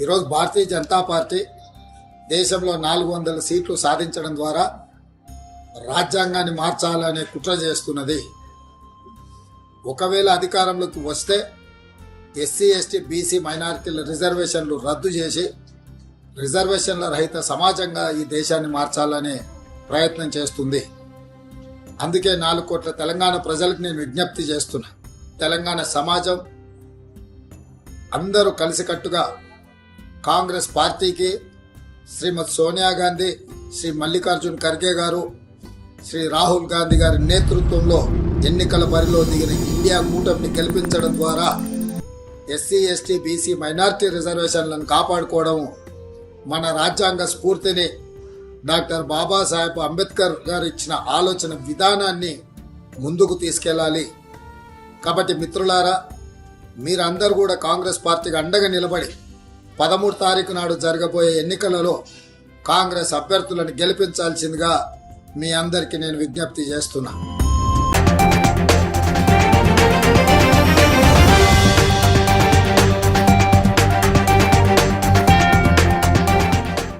ఈరోజు భారతీయ జనతా పార్టీ దేశంలో 400 సీట్లు సాధించడం ద్వారా రాజ్యాంగాన్ని మార్చాలనే కుట్ర చేస్తున్నది. ఒకవేళ అధికారంలోకి వస్తే ఎస్సీ ఎస్టీ బీసీ మైనారిటీల రిజర్వేషన్లు రద్దు చేసి రిజర్వేషన్ల రహిత సమాజంగా ఈ దేశాన్ని మార్చాలనే ప్రయత్నం చేస్తుంది. అందుకే 4 కోట్ల తెలంగాణ ప్రజలకు నేను విజ్ఞప్తి చేస్తున్నా. తెలంగాణ సమాజం అందరూ కలిసికట్టుగా కాంగ్రెస్ పార్టీకి శ్రీమతి సోనియా గాంధీ, శ్రీ మల్లికార్జున్ ఖర్గే గారు, శ్రీ రాహుల్ గాంధీ గారి నేతృత్వంలో ఎన్నికల బరిలో దిగిన ఇండియా కూటమిని గెలిపించడం ద్వారా ఎస్సీ ఎస్టీ బీసీ మైనారిటీ రిజర్వేషన్లను కాపాడుకోవడం, మన రాజ్యాంగ స్ఫూర్తిని డాక్టర్ బాబాసాహెబ్ అంబేద్కర్ గారు ఇచ్చిన ఆలోచన విధానాన్ని ముందుకు తీసుకెళ్లాలి. కాబట్టి మిత్రులారా, మీరందరూ కూడా కాంగ్రెస్ పార్టీకి అండగా నిలబడి 13 తారీఖు నాడు జరగబోయే ఎన్నికలలో కాంగ్రెస్ అభ్యర్థులను గెలిపించాల్సిందిగా మీ అందరికీ నేను విజ్ఞప్తి చేస్తున్నా.